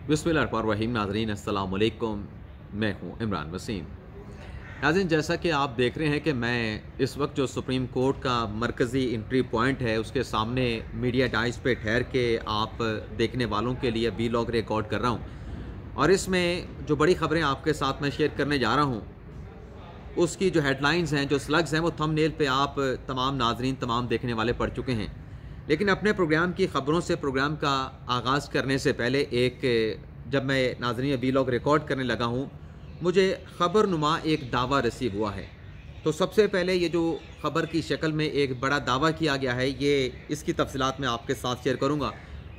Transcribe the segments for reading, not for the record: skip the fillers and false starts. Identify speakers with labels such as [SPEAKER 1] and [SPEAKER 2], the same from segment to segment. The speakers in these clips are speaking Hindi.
[SPEAKER 1] बिस्मिल्लाहिर्रहमानिर्रहीम। नाज़रीन अस्सलाम वालेकुम, मैं हूँ इमरान वसीम। नाज़रीन, जैसा कि आप देख रहे हैं कि मैं इस वक्त जो सुप्रीम कोर्ट का मरकज़ी एंट्री पॉइंट है उसके सामने मीडिया डाइस पे ठहर के आप देखने वालों के लिए वीलॉग रिकॉर्ड कर रहा हूँ और इसमें जो बड़ी ख़बरें आपके साथ मैं शेयर करने जा रहा हूँ उसकी जो हेडलाइंस हैं, जो स्लग्स हैं, वो थंबनेल पे आप तमाम नाज़रीन, तमाम देखने वाले पढ़ चुके हैं। लेकिन अपने प्रोग्राम की ख़बरों से प्रोग्राम का आगाज़ करने से पहले जब मैं नाज़रीन वीलॉग रिकॉर्ड करने लगा हूँ, मुझे ख़बरनुमा एक दावा रिसीव हुआ है। तो सबसे पहले ये जो ख़बर की शक्ल में एक बड़ा दावा किया गया है, ये इसकी तफसीलात मैं आपके साथ शेयर करूँगा।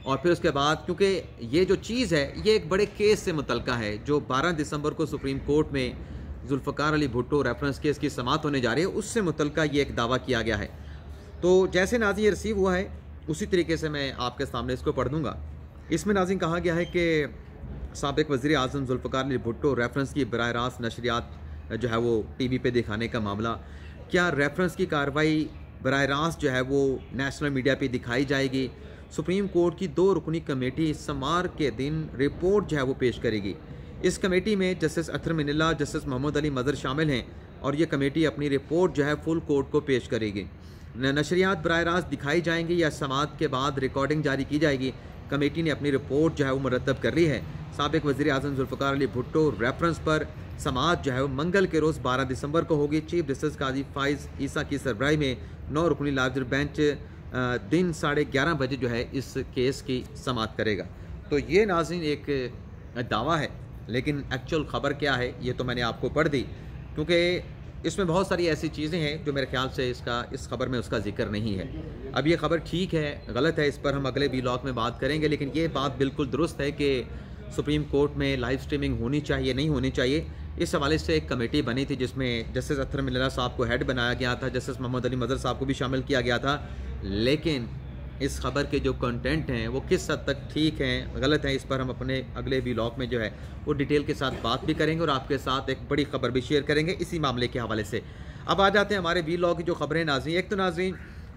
[SPEAKER 1] और फिर उसके बाद, क्योंकि ये जो चीज़ है ये एक बड़े केस से मुतल्लिक़ा है जो 12 दिसंबर को सुप्रीम कोर्ट में जुल्फ़िकार अली भुट्टो रेफरेंस केस की समाअत होने जा रही है, उससे मुतल्लिक़ा ये एक दावा किया गया है। तो जैसे नाज़रीन ये रिसीव हुआ है उसी तरीके से मैं आपके सामने इसको पढ़ दूँगा। इसमें नाज़रीन कहा गया है कि साबिक़ वज़ीर आज़म जुल्फ़िकार अली भुट्टो रेफरेंस की बराह रास्त नशरियात जो है वो टीवी पे दिखाने का मामला, क्या रेफरेंस की कार्रवाई बराह रास्त जो है वो नेशनल मीडिया पे दिखाई जाएगी? सुप्रीम कोर्ट की 2 रुकनी कमेटी सोमवार के दिन रिपोर्ट जो है वो पेश करेगी। इस कमेटी में जस्टिस अतर मिनिल्ला, जस्टिस मोहम्मद अली मज़हर शामिल हैं और ये कमेटी अपनी रिपोर्ट जो है फुल कोर्ट को पेश करेगी। नशरियात बराह रास्त दिखाई जाएंगी या समाअत के बाद रिकॉर्डिंग जारी की जाएगी? कमेटी ने अपनी रिपोर्ट जो है वो मुरतब कर ली है। साबिक़ वज़ीर आज़म जुल्फ़िकार अली भुट्टो रेफरेंस पर समाअत जो है वो मंगल के रोज़ 12 दिसंबर को होगी। चीफ जस्टिस काजी फ़ाइज़ ईसा की सरबराही में 9 रुकनी लार्जर बेंच दिन 11:30 बजे जो है इस केस की समाअत करेगा। तो ये नाज़रीन एक दावा है, लेकिन एक्चुअल ख़बर क्या है ये तो मैंने आपको पढ़ दी, क्योंकि इसमें बहुत सारी ऐसी चीज़ें हैं जो मेरे ख्याल से इस खबर में उसका जिक्र नहीं है। अब ये खबर ठीक है, गलत है, इस पर हम अगले व्लॉग में बात करेंगे। लेकिन ये बात बिल्कुल दुरुस्त है कि सुप्रीम कोर्ट में लाइव स्ट्रीमिंग होनी चाहिए, नहीं होनी चाहिए। इस हवाले से एक कमेटी बनी थी जिसमें जस्टिस अतर मिनिल्ला साहब को हेड बनाया गया था, जस्टिस मोहम्मद अली मज़हर साहब को भी शामिल किया गया था। लेकिन इस खबर के जो कंटेंट हैं वो किस हद तक ठीक हैं, गलत हैं, इस पर हम अपने अगले व्लॉग में जो है वो डिटेल के साथ बात भी करेंगे और आपके साथ एक बड़ी खबर भी शेयर करेंगे इसी मामले के हवाले से। अब आ जाते हैं हमारे व्लॉग की जो खबरें नाज़रीन। एक तो नाज़रीन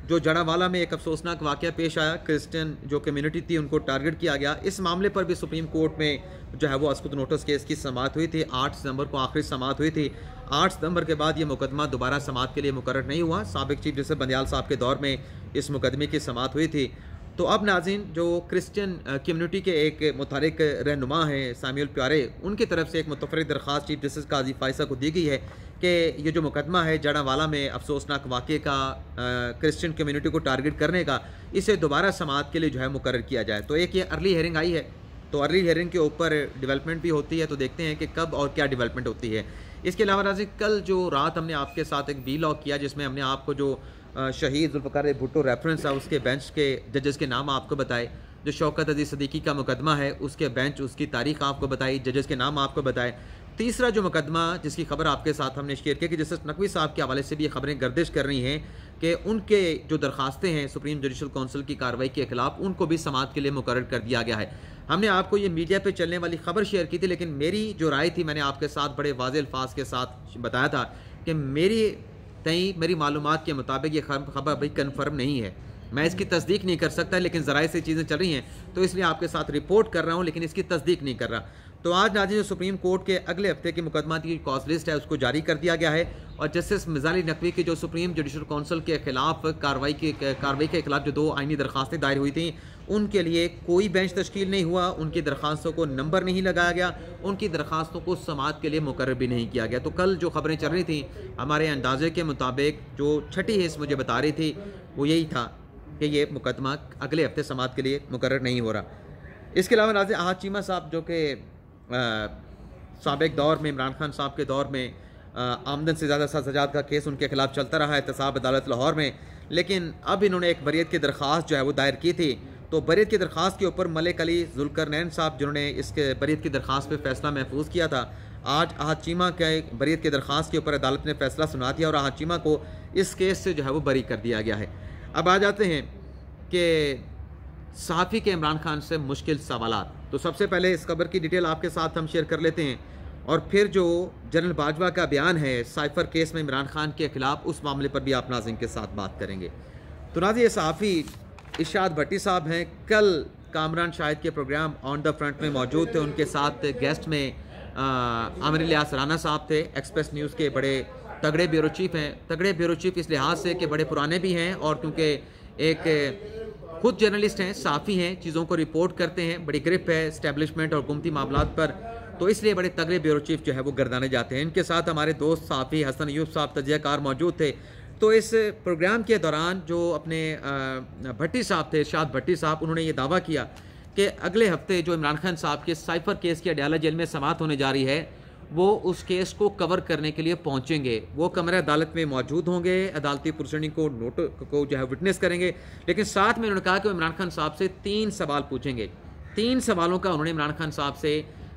[SPEAKER 1] जो जड़ावाला में एक अफसोसनाक वाक़या पेश आया, क्रिश्चियन जो कम्युनिटी थी उनको टारगेट किया गया। इस मामले पर भी सुप्रीम कोर्ट में जो है वो अस्कुत नोटिस केस की समाअत हुई थी। 8 सितंबर को आखिरी समाअत हुई थी। 8 सितंबर के बाद ये मुकदमा दोबारा समाअत के लिए मुकर्रर नहीं हुआ। साबिक़ चीफ जस्टिस बंदियाल साहब के दौर में इस मुकदमे की समाअत हुई थी। तो अब नाज़रीन जो क्रिश्चियन कम्युनिटी के एक मुतहरिक रहनुमा हैं सामुएल प्यारे, उनकी तरफ से एक मुतफ़र्रिक़ दरख्वास्त चीफ जस्टिस काज़ी फ़ाइज़ा को दी गई है कि ये जो मुकदमा है जड़ावाला में अफसोसनाक वाक़े का, क्रिश्चियन कम्युनिटी को टारगेट करने का, इसे दोबारा समाअत के लिए जो है मुकर्रर किया जाए। तो एक ये अर्ली हेयरिंग आई है, तो अर्ली हेयरिंग के ऊपर डेवलपमेंट भी होती है, तो देखते हैं कि कब और क्या डेवलपमेंट होती है। इसके अलावा नाज़रीन कल जो रात हमने आपके साथ एक व्लॉग किया जिसमें हमने आपको जो शहीद जुल्फ़िकार अली भुट्टो रेफरेंस है उसके बेंच के जजेस के नाम आपको बताए, जो शौकत अज़ीज़ सिद्दीकी का मुकदमा है उसके बेंच, उसकी तारीख आपको बताई, जजेस के नाम आपको बताए। तीसरा जो मुकदमा जिसकी खबर आपके साथ हमने शेयर की कि जस्टिस नकवी साहब के हवाले से भी ये खबरें गर्दिश कर रही हैं कि उनके जो दरखास्तें हैं सुप्रीम जुडिशल काउंसिल की कार्रवाई के खिलाफ, उनको भी समाअत के लिए मुकर्रर कर दिया गया है। हमने आपको ये मीडिया पे चलने वाली खबर शेयर की थी, लेकिन मेरी जो राय थी मैंने आपके साथ बड़े वाज़ेह अल्फाज के साथ बताया था कि मेरी मालूमात के मुताबिक ये खबर अभी कन्फर्म नहीं है, मैं इसकी तस्दीक नहीं कर सकता, लेकिन ज़राए से चीज़ें चल रही हैं तो इसलिए आपके साथ रिपोर्ट कर रहा हूँ, लेकिन इसकी तस्दीक नहीं कर रहा। तो आज नाज़रीन जो सुप्रीम कोर्ट के अगले हफ्ते की मुकदमा की कॉज लिस्ट है उसको जारी कर दिया गया है और जस्टिस मिर्ज़ा अली नकवी की जो सुप्रीम जुडिशल काउंसिल के खिलाफ कार्रवाई के खिलाफ जो 2 आइनी दरखास्तें दायर हुई थी उनके लिए कोई बेंच तश्कील नहीं हुआ, उनकी दरखास्तों को नंबर नहीं लगाया गया, उनकी दरखास्तों को समाअत के लिए मुकर्रर भी नहीं किया गया। तो कल जो खबरें चल रही थी हमारे अंदाजे के मुताबिक जो छठी हिस्स मुझे बता रही थी वो यही था कि ये मुकदमा अगले हफ्ते समाअत के लिए मुकर्रर नहीं हो रहा। इसके अलावा नाज़रीन आहद चीमा साहब जो कि साबिक़ दौर में इमरान खान साहब के दौर में आमदन से ज़्यादा सजाद का केस उनके खिलाफ चलता रहा है एहतसाब अदालत लाहौर में, लेकिन अब इन्होंने एक बरीयत की दरख्वास्त जो है वो दायर की थी। तो बरीयत की दरख्वास्त के ऊपर मलिक अली जुल्करनैन साहब जिन्होंने इसके बरीयत की दरख्वास्त पर फैसला महफूज किया था, आज आहद चीमा के बरीयत की दरख्वास्त के ऊपर अदालत ने फैसला सुना दिया और आहद चीमा को इस केस से जो है वो बरी कर दिया गया है। अब आ जाते हैं कि सहाफ़ी के इमरान खान से मुश्किल सवालात। तो सबसे पहले इस खबर की डिटेल आपके साथ हम शेयर कर लेते हैं और फिर जो जनरल बाजवा का बयान है साइफर केस में इमरान खान के खिलाफ, उस मामले पर भी आप नाज़रीन के साथ बात करेंगे। तो नाज़रीन ये सहाफ़ी इरशाद भट्टी साहब हैं, कल कामरान शाहिद के प्रोग्राम ऑन द फ्रंट में मौजूद थे। उनके साथ गेस्ट में आमिर इलियास राना साहब थे, एक्सप्रेस न्यूज़ के बड़े तगड़े ब्यूरो चीफ हैं। तगड़े ब्यूरो चीफ इस लिहाज से कि बड़े पुराने भी हैं और क्योंकि एक खुद जर्नलिस्ट हैं, साफ़ी हैं, चीज़ों को रिपोर्ट करते हैं, बड़ी ग्रिप है इस्टेब्लिशमेंट और हुकूमती मामलात पर, तो इसलिए बड़े तगड़े ब्यूरो चीफ जो है वो गर्दाने जाते हैं। इनके साथ हमारे दोस्त साफ़ी हसन अयूब साहब तजियाकार मौजूद थे। तो इस प्रोग्राम के दौरान जो अपने भट्टी साहब थे, इरशाद भट्टी साहब, उन्होंने ये दावा किया कि अगले हफ्ते जो इमरान खान साहब के साइफर केस की अडयाला जेल में समाअत होने जा रही है, वो उस केस को कवर करने के लिए पहुंचेंगे। वो कमरा अदालत में मौजूद होंगे, अदालती प्रोसीडिंग को नोट को जो है विटनेस करेंगे, लेकिन साथ में उन्होंने कहा कि वो इमरान खान साहब से 3 सवाल पूछेंगे। 3 सवालों का उन्होंने इमरान खान साहब से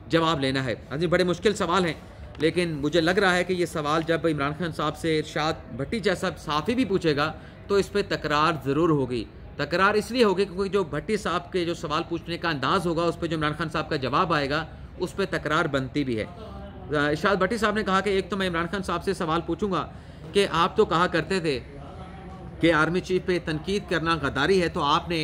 [SPEAKER 1] जवाब लेना है। हाँ जी, बड़े मुश्किल सवाल हैं, लेकिन मुझे लग रहा है कि ये सवाल जब इमरान खान साहब से इरशाद भट्टी जैसा साफ़ी भी पूछेगा तो इस पर तकरार ज़रूर होगी। तकरार इसलिए होगी क्योंकि जो भट्टी साहब के जो सवाल पूछने का अंदाज़ होगा, उस पर जो इमरान खान साहब का जवाब आएगा, उस पर तकरार बनती भी है। इरशाद भट्टी साहब ने कहा कि एक तो मैं इमरान खान साहब से सवाल पूछूंगा कि आप तो कहा करते थे कि आर्मी चीफ पे तनकीद करना गद्दारी है, तो आपने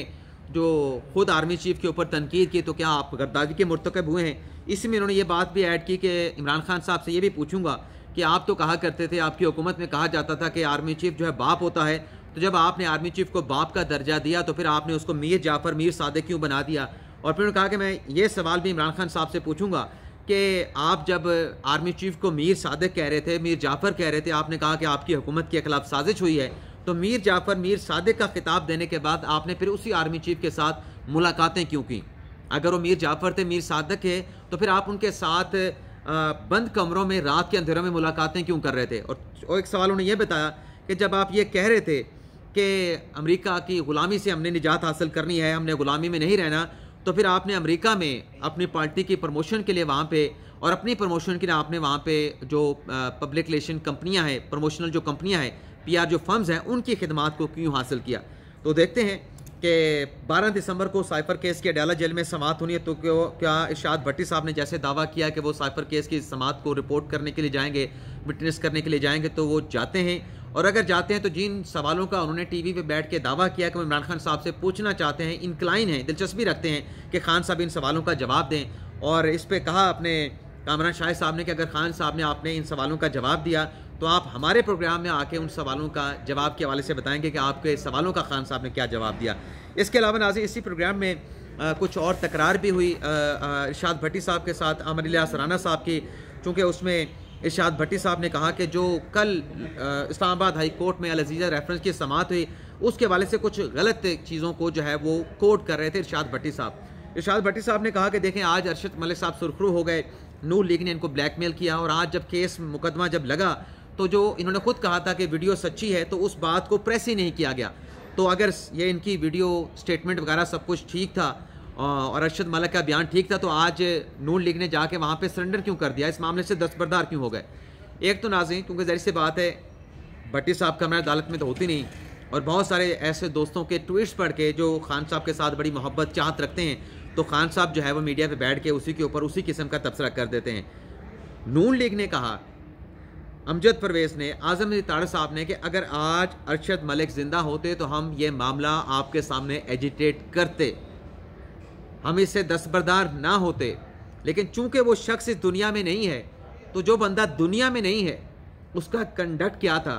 [SPEAKER 1] जो खुद आर्मी चीफ के ऊपर तनकीद की, तो क्या आप गद्दारी के मुर्तकब हुए हैं? इसी में उन्होंने ये बात भी ऐड की कि इमरान खान साहब से ये भी पूछूंगा कि आप तो कहा करते थे, आपकी हुकूमत में कहा जाता था कि आर्मी चीफ जो है बाप होता है, तो जब आपने आर्मी चीफ को बाप का दर्जा दिया तो फिर आपने उसको मीर जाफ़र मीर सादिक क्यों बना दिया? और फिर उन्होंने कहा कि मैं ये सवाल भी इमरान खान साहब से पूछूंगा कि आप जब आर्मी चीफ को मीर सादिक कह रहे थे, मीर जाफ़र कह रहे थे, आपने कहा कि आपकी हुकूमत के खिलाफ साजिश हुई है, तो मीर जाफ़र मीर सादिक का खिताब देने के बाद आपने फिर उसी आर्मी चीफ के साथ मुलाकातें क्यों की? अगर वो मीर जाफ़र थे, मीर सादिक है, तो फिर आप उनके साथ बंद कमरों में रात के अंधेरों में मुलाकातें क्यों कर रहे थे? और एक सवाल उन्होंने ये बताया कि जब आप ये कह रहे थे कि अमेरिका की ग़ुलामी से हमने निजात हासिल करनी है, हमने ग़ुलामी में नहीं रहना, तो फिर आपने अमेरिका में अपनी पार्टी की प्रमोशन के लिए वहाँ पे और अपनी प्रमोशन के लिए आपने वहाँ पे जो पब्लिक रिलेशन कंपनियाँ हैं, प्रमोशनल जो कंपनियाँ हैं, PR जो फर्म्स हैं, उनकी खिदमात को क्यों हासिल किया? तो देखते हैं कि 12 दिसंबर को साइफर केस की अडयाला जेल में समाअत होनी है, तो क्या इरशाद भट्टी साहब ने जैसे दावा किया कि वो साइफर केस की समाअत को रिपोर्ट करने के लिए जाएंगे, विटनेस करने के लिए जाएंगे, तो वो जाते हैं। और अगर जाते हैं तो जिन सवालों का उन्होंने टीवी पे बैठ के दावा किया कि वो इमरान खान साहब से पूछना चाहते हैं, इंक्लाइन हैं, दिलचस्पी रखते हैं कि खान साहब इन सवालों का जवाब दें, और इस पर कहा अपने कामरान शाहिद साहब ने कि अगर खान साहब ने आपने इन सवालों का जवाब दिया तो आप हमारे प्रोग्राम में आके उन सवालों का जवाब के हवाले से बताएंगे कि आपके सवालों का खान साहब ने क्या जवाब दिया। इसके अलावा नाज़रीन, इसी प्रोग्राम में कुछ और तकरार भी हुई इरशाद भट्टी साहब के साथ आमिर इलियास राना साहब की, चूँकि उसमें इरशाद भट्टी साहब ने कहा कि जो कल इस्लामाबाद हाई कोर्ट में अल अज़ीज़ा रेफरेंस की समाअत हुई, उसके हवाले से कुछ गलत चीज़ों को जो है वो कोट कर रहे थे इरशाद भट्टी साहब। इरशाद भट्टी साहब ने कहा कि देखें, आज अरशद मलिक साहब सुरखरू हो गए, नून लीग ने इनको ब्लैकमेल किया, और आज जब केस मुकदमा जब लगा तो जो इन्होंने खुद कहा था कि वीडियो सच्ची है, तो उस बात को प्रेस ही नहीं किया गया। तो अगर ये इनकी वीडियो स्टेटमेंट वगैरह सब कुछ ठीक था और अरशद मलिक का बयान ठीक था, तो आज नून लीग ने जाके वहाँ पे सरेंडर क्यों कर दिया? इस मामले से दस्तबरदार क्यों हो गए? एक तो नाज़रीन, क्योंकि ज़ाहिर सी बात है भट्टी साहब कमरा अदालत में तो होती नहीं, और बहुत सारे ऐसे दोस्तों के ट्वीट्स पढ़ के जो खान साहब के साथ बड़ी मोहब्बत चाहत रखते हैं, तो खान साहब जो है वो मीडिया पे बैठ के उसी के ऊपर उसी किस्म का तबसरा कर देते हैं। नून लीग ने कहा, अमजद परवेज़ ने, आज़म अली ताड़ साहब ने, कि अगर आज अरशद मलिक ज़िंदा होते तो हम ये मामला आपके सामने एजिटेट करते, हम इससे दस्तबरदार ना होते, लेकिन चूंकि वो शख्स इस दुनिया में नहीं है, तो जो बंदा दुनिया में नहीं है उसका कंडक्ट क्या था,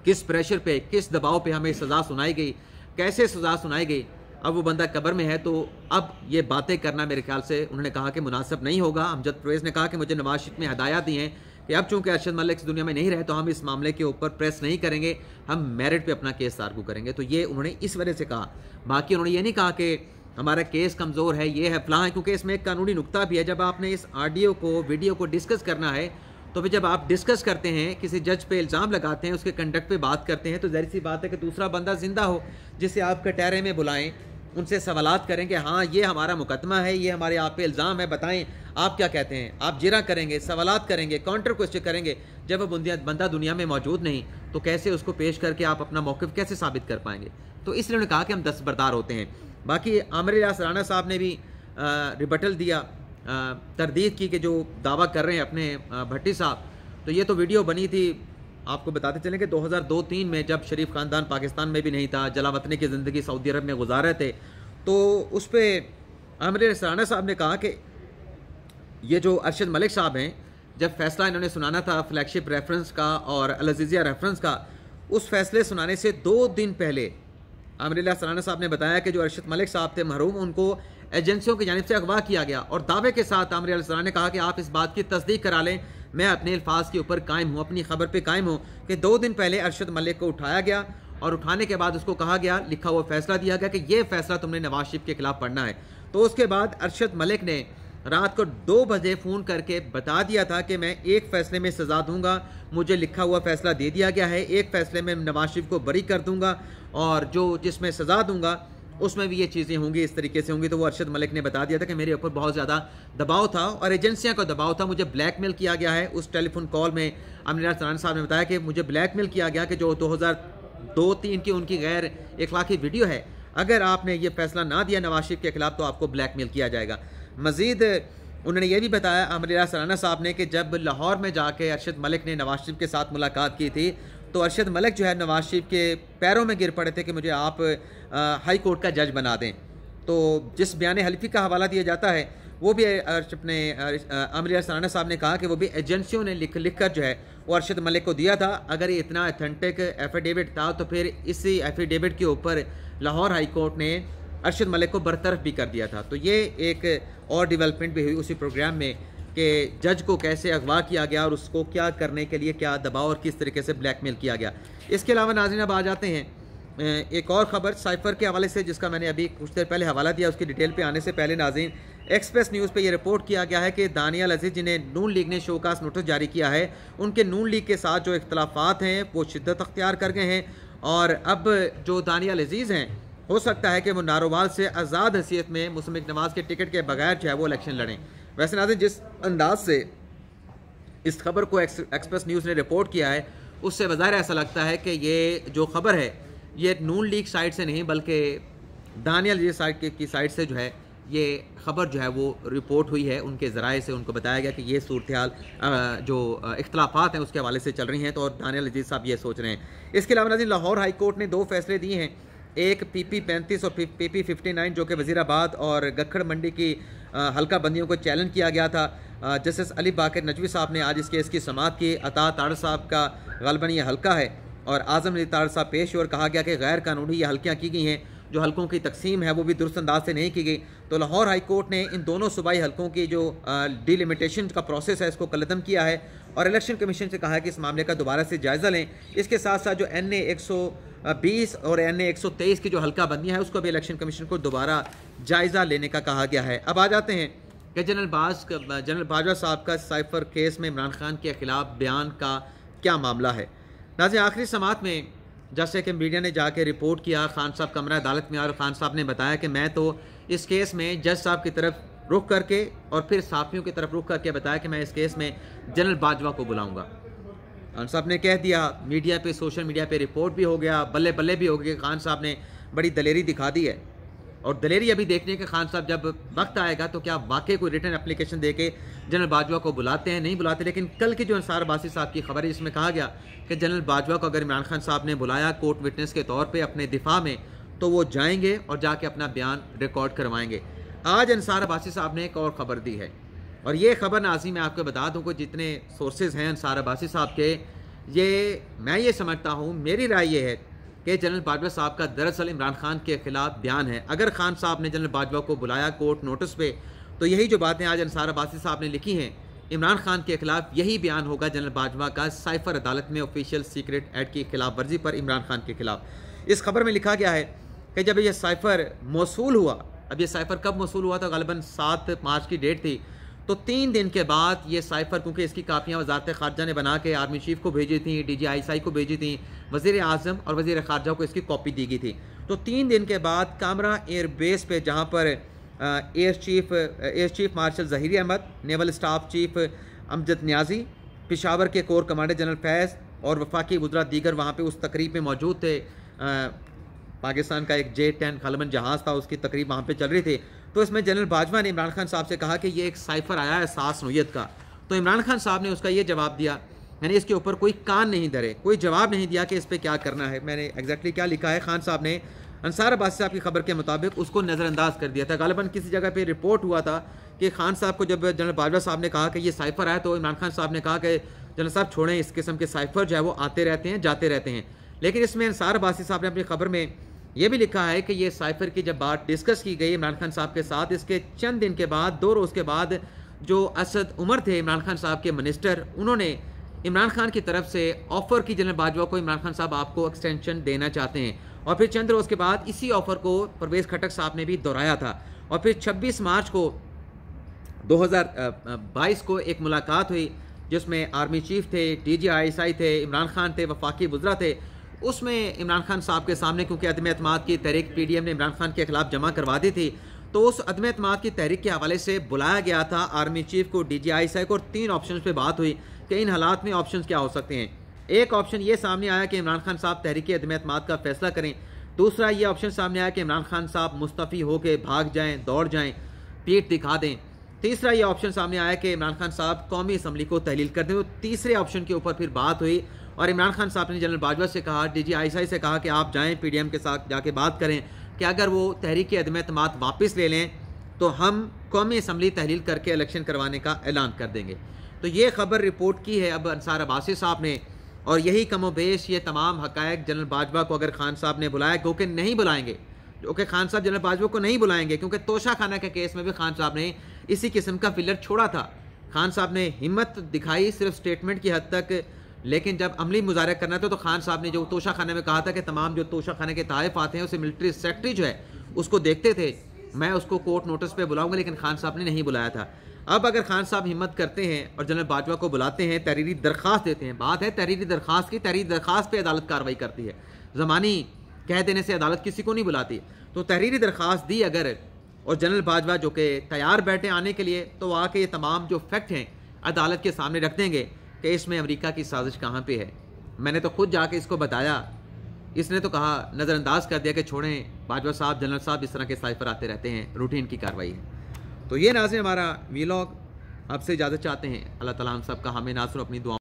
[SPEAKER 1] किस प्रेशर पे, किस दबाव पे हमें सज़ा सुनाई गई, कैसे सज़ा सुनाई गई, अब वो बंदा कब्र में है, तो अब ये बातें करना मेरे ख्याल से उन्होंने कहा कि मुनासिब नहीं होगा। अमजद परवेज़ ने कहा कि मुझे नवाज शरीफ ने हदायत दी हैं कि अब चूंकि अरशद मलिक इस दुनिया में नहीं रहे, तो हम इस मामले के ऊपर प्रेस नहीं करेंगे, हम मेरिट पे अपना केस आर्गू करेंगे। तो ये उन्होंने इस वजह से कहा। बाकी उन्होंने ये नहीं कहा कि हमारा केस कमज़ोर है, ये है, फलां है, क्योंकि इसमें एक कानूनी नुक्ता भी है। जब आपने इस ऑडियो को, वीडियो को डिस्कस करना है, तो फिर जब आप डिस्कस करते हैं, किसी जज पे इल्ज़ाम लगाते हैं, उसके कंडक्ट पे बात करते हैं, तो ज़ाहिर सी बात है कि दूसरा बंदा ज़िंदा हो, जिसे आप कटहरे में बुलाएं, उनसे सवालात करें कि हाँ ये हमारा मुकदमा है, ये हमारे आप पे इल्ज़ाम है, बताएं आप क्या कहते हैं। आप जिरा करेंगे, सवालात करेंगे, काउंटर क्वेश्चन करेंगे। जब वो बंदा दुनिया में मौजूद नहीं, तो कैसे उसको पेश करके आप अपना मौक़िफ़ कैसे साबित कर पाएंगे? तो इसलिए उन्होंने कहा कि हम दस्तबरदार होते हैं। बाकी आमिर इलियास राना साहब ने भी रिबटल दिया, तरदीद की कि जो दावा कर रहे हैं अपने भट्टी साहब, तो ये तो वीडियो बनी थी, आपको बताते चलें कि 2002-03 में जब शरीफ ख़ानदान पाकिस्तान में भी नहीं था, जलावतनी की ज़िंदगी सऊदी अरब में गुजार रहे थे, तो उस पर आमिर सराना साहब ने कहा कि ये जो अरशद मलिक साहब हैं, जब फैसला इन्होंने सुनाना था फ्लैगशिप रेफरेंस का और अल अज़ीज़िया रेफरेंस का, उस फैसले सुनाने से 2 दिन पहले आमिर सराना साहब ने बताया कि जो अरशद मलिक साहब थे मरहूम, उनको एजेंसियों की जानिब से अगवा किया गया। और दावे के साथ आमिर सराना ने कहा कि आप इस बात की तस्दीक करा लें, मैं अपने अल्फाज के ऊपर कायम हूँ, अपनी खबर पर कायम हूँ कि 2 दिन पहले अरशद मलिक को उठाया गया और उठाने के बाद उसको कहा गया, लिखा हुआ फैसला दिया गया कि ये फैसला तुमने नवाज शरीफ के खिलाफ पढ़ना है। तो उसके बाद अरशद मलिक ने रात को 2 बजे फ़ोन करके बता दिया था कि मैं एक फ़ैसले में सज़ा दूंगा, मुझे लिखा हुआ फ़ैसला दे दिया गया है, एक फ़ैसले में नवाज शरीफ को बरी कर दूंगा और जो जिसमें सज़ा दूंगा उसमें भी ये चीज़ें होंगी, इस तरीके से होंगी। तो वो अरशद मलिक ने बता दिया था कि मेरे ऊपर बहुत ज़्यादा दबाव था और एजेंसियों का दबाव था, मुझे ब्लैकमेल किया गया है। उस टेलीफोन कॉल में आमिर सराना साहब ने बताया कि मुझे ब्लैकमेल किया गया कि जो 2002-3 की उनकी गैर इखलाकी वीडियो है, अगर आपने ये फैसला ना दिया नवाज शरीफ के खिलाफ तो आपको ब्लैकमेल किया जाएगा। मज़ीद उन्होंने ये भी बताया आमिर सराना साहब ने कि जब लाहौर में जाके अरशद मलिक ने नवाज शरीफ के साथ मुलाकात की थी तो अरशद मलिक जो है नवाज शरीफ के पैरों में गिर पड़े थे कि मुझे आप हाई कोर्ट का जज बना दें। तो जिस बयान हल्फी का हवाला दिया जाता है वो भी अपने आमिर सराना साहब ने कहा कि वो भी एजेंसियों ने लिख कर जो है वो अरशद मलिक को दिया था। अगर ये इतना अथेंटिक एफिडेविट था तो फिर इसी एफिडेविट के ऊपर लाहौर हाई कोर्ट ने अरशद मलिक को बरतरफ भी कर दिया था। तो ये एक और डेवलपमेंट भी हुई उसी प्रोग्राम में कि जज को कैसे अगवा किया गया और उसको क्या करने के लिए क्या दबाव और किस तरीके से ब्लैकमेल किया गया। इसके अलावा नाज़रीन अब आ जाते हैं एक और ख़बर साइफ़र के हवाले से, जिसका मैंने अभी कुछ देर पहले हवाला दिया। उसकी डिटेल पे आने से पहले नाज़रीन, एक्सप्रेस न्यूज़ पे ये रिपोर्ट किया गया है कि दानियाल अजीज़ जिन्हें नून लीग ने शोकास नोटिस जारी किया है, उनके नून लीग के साथ जो इख्तलाफात हैं वो शिद्दत अख्तियार कर गए हैं और अब जो दानियाल अजीज़ हैं हो सकता है कि वो नारोवाल से आज़ाद हैसियत में मुस्लिम नवाज़ के टिकट के बगैर जो है वो इलेक्शन लड़ें। वैसे नाज़रीन जिस अंदाज से इस खबर को एक्सप्रेस न्यूज़ ने रिपोर्ट किया है उससे वज़ाहिर ऐसा लगता है कि ये जो खबर है ये नून लीग साइड से नहीं बल्कि दानियाल अजीज़ साइड की साइड से जो है ये खबर जो है वो रिपोर्ट हुई है। उनके ज़राए से उनको बताया गया कि ये सूरत हाल जो इख्तलाफात हैं उसके हवाले से चल रही हैं, तो और दानियाल अजीज़ साहब ये सोच रहे हैं। इसके अलावा नाज़रीन लाहौर हाई कोर्ट ने 2 फैसले दिए हैं, एक PP-35 और PP-59 जो कि वज़ीराबाद और गखड़ मंडी की हल्का बंदियों को चैलेंज किया गया था। जस्टिस अली बाकर नजवी साहब ने आज इस केस की समाअत की। अता ताड़ साहब का ग़ालिबन ये हल्का है और आज़म अली ताड़ साहब पेश और कहा गया कि गैर कानूनी ये हल्कियाँ की गई हैं, जो हल्कों की तकसीम है वो भी दुरुस्त अंदाज से नहीं की गई। तो लाहौर हाई कोर्ट ने इन दोनों सूबाई हल्कों की जो डिलिमिटेशन का प्रोसेस है इसको कलदम किया है और इलेक्शन कमीशन से कहा है कि इस मामले का दोबारा से जायज़ा लें। इसके साथ साथ जो NA 120 और NA 123 की जो हल्का बंदियाँ है उसको भी इलेक्शन कमीशन को दोबारा जायज़ा लेने का कहा गया है। अब आ जाते हैं कि जनरल बाजवा साहब का साइफर केस में इमरान खान के ख़िलाफ़ बयान का क्या मामला है। नाज़रीन आखिरी समाअत में जैसे कि मीडिया ने जाके रिपोर्ट किया, खान साहब कमरा अदालत में और खान साहब ने बताया कि मैं तो इस केस में जज साहब की तरफ रुख करके और फिर साफियों की तरफ रुख करके बताया कि मैं इस केस में जनरल बाजवा को बुलाऊंगा। खान साहब ने कह दिया, मीडिया पे सोशल मीडिया पे रिपोर्ट भी हो गया, बल्ले बल्ले भी हो गया। खान साहब ने बड़ी दलेरी दिखा दी है और दलेरी अभी देखने के खान साहब जब वक्त आएगा तो क्या वाकई कोई रिटर्न एप्लीकेशन दे के जनरल बाजवा को बुलाते हैं, नहीं बुलाते। लेकिन कल की जो अंसार अब्बासी साहब की खबर है जिसमें कहा गया कि जनरल बाजवा को अगर इमरान खान साहब ने बुलाया कोर्ट विटनेस के तौर पे अपने दिफा में तो वो जाएंगे और जाके अपना बयान रिकॉर्ड करवाएंगे। आज अंसार अब्बासी साहब ने एक और ख़बर दी है और ये ख़बर नाज़रीन मैं आपको बता दूँ कि जितने सोर्सेज हैं अंसार अब्बासी साहब के, ये मैं ये समझता हूँ, मेरी राय ये है कि जनरल बाजवा साहब का दरअसल इमरान खान के ख़िलाफ़ बयान है। अगर खान साहब ने जनरल बाजवा को बुलाया कोर्ट नोटिस पे तो यही जो बातें आज अंसार अब्बासी साहब ने लिखी हैं, इमरान खान के खिलाफ यही बयान होगा जनरल बाजवा का साइफर अदालत में ऑफिशियल सीक्रेट एक्ट की खिलाफ वर्जी पर इमरान खान के खिलाफ। इस खबर में लिखा गया है कि जब ये साइफर मौसूल हुआ, अब ये साइफर कब मौसूल हुआ था, ग़ालिबन 7 मार्च की डेट थी, तो 3 दिन के बाद ये साइफर, क्योंकि इसकी कापियाँ वज़ारत ख़ारजा ने बना के आर्मी चीफ़ को भेजी थी, DGI को भेजी थी, वज़ीर आज़म और वज़ीर ख़ारजा को इसकी कॉपी दी गई थी। तो 3 दिन के बाद कामरा एयरबेस पे जहाँ पर air chief marshal Zaheer Ahmed, naval staff chief Amjad Niazi, Peshawar के कोर कमांडर जनरल फैज़ और वफाकी वज़रा दीगर वहाँ पे उस तकरीब में मौजूद थे। पाकिस्तान का एक J-10 ग़ालिबन जहाज़ था, उसकी तकरीब वहाँ पे चल रही थी। तो इसमें जनरल बाजवा ने इमरान खान साहब से कहा कि ये एक साइफर आया है सास नोयत का। तो इमरान खान साहब ने उसका ये जवाब दिया, यानी इसके ऊपर कोई कान नहीं धरे, कोई जवाब नहीं दिया कि इस पर क्या करना है। मैंने एग्जैक्टली क्या लिखा है, खान साहब ने अंसार अब्बासी साहब की खबर के मुताबिक उसको नज़रअंदाज कर दिया था। गालिबन किसी जगह पे रिपोर्ट हुआ था कि खान साहब को जब जनरल बाजवा साहब ने कहा कि ये साइफ़र आया, तो इमरान खान साहब ने कहा कि जनरल साहब छोड़ें, इस किस्म के साइफ़र जो है वो आते रहते हैं जाते रहते हैं। लेकिन इसमें अंसार अब्बासी साहब ने अपनी खबर में ये भी लिखा है कि ये साइफ़र की जब बात डिस्कस की गई इमरान खान साहब के साथ, इसके चंद दिन के बाद, 2 रोज़ के बाद, जो असद उमर थे इमरान खान साहब के मिनिस्टर, उन्होंने इमरान खान की तरफ से ऑफ़र की जनरल बाजवा को, इमरान खान साहब आपको एक्सटेंशन देना चाहते हैं। और फिर चंद रोज़ के बाद इसी ऑफ़र को परवेज़ खटक साहब ने भी दोहराया था। और फिर 26 मार्च को 2022 को एक मुलाकात हुई जिसमें आर्मी चीफ थे, DGI थे, इमरान खान थे, वफाकी वज़रा थे। उसमें इमरान खान साहब के सामने, क्योंकि अदम एतमाद की तहरीक PDM ने इमरान खान के खिलाफ जमा करवा दी थी, तो उस अदम एतमाद की तहरीक के हवाले से बुलाया गया था आर्मी चीफ को, DGI को, और 3 ऑप्शन पे बात हुई कि इन हालात में ऑप्शन क्या हो सकते हैं। एक ऑप्शन ये सामने आया कि इमरान खान साहब तहरीक अदम एतमाद का फैसला करें। दूसरा ये ऑप्शन सामने आया कि इमरान खान साहब मुस्तफ़ी होकर भाग जाएं, दौड़ जाएं, पीठ दिखा दें। तीसरा ये ऑप्शन सामने आया कि इमरान खान साहब कौमी असम्बली को तहलील कर दें। तो तीसरे ऑप्शन के ऊपर फिर बात हुई और इमरान खान साहब ने जनरल बाजवा से कहा, DGI से कहा कि आप जाएँ PDM के साथ जाके बात करें कि अगर वो तहरीक अदम एतमाद वापस ले लें तो हम कौमी असम्बली तहलील करके इलेक्शन करवाने का ऐलान कर देंगे। तो ये खबर रिपोर्ट की है अब अंसार अब्बासी साहब ने, और यही कमोबेश ये तमाम हकायक जनरल बाजवा को अगर खान साहब ने बुलाया, क्योंकि नहीं बुलाएंगे, क्योंकि खान साहब जनरल बाजवा को नहीं बुलाएंगे, क्योंकि तोशा खाना के केस में भी खान साहब ने इसी किस्म का फिलर छोड़ा था। खान साहब ने हिम्मत दिखाई सिर्फ स्टेटमेंट की हद तक, लेकिन जब अमली मुजाहरा करना था तो खान साहब ने जो तोशा खाने में कहा था कि तमाम जो तोशा खाने के ताइफ आते हैं उसे मिलिट्री सेक्रेटरी जो है उसको देखते थे, मैं उसको कोर्ट नोटिस पे बुलाऊंगा, लेकिन खान साहब ने नहीं बुलाया था। अब अगर खान साहब हिम्मत करते हैं और जनरल बाजवा को बुलाते हैं, तहरीरी दरख्वास्त देते हैं, बात है तहरीरी दरख्वास्त की, तहरीरी दरख्वास्त पे अदालत कार्रवाई करती है, ज़मानी कह देने से अदालत किसी को नहीं बुलाती। तो तहरीरी दरख्वास्त दी अगर, और जनरल बाजवा जो कि तैयार बैठे आने के लिए, तो आके ये तमाम जो फैक्ट हैं अदालत के सामने रख देंगे कि इसमें अमेरिका की साजिश कहाँ पे है। मैंने तो खुद जाके इसको बताया, इसने तो कहा, नज़रअंदाज कर दिया कि छोड़ें बाजवा साहब, जनरल साहब इस तरह के साइफर आते रहते हैं, रूटीन की कार्रवाई है। तो ये नाज़रीन हमारा वीलॉग, आपसे इजाज़त चाहते हैं। अल्लाह ताला हम सब का हमें नाज़रीन अपनी दुआ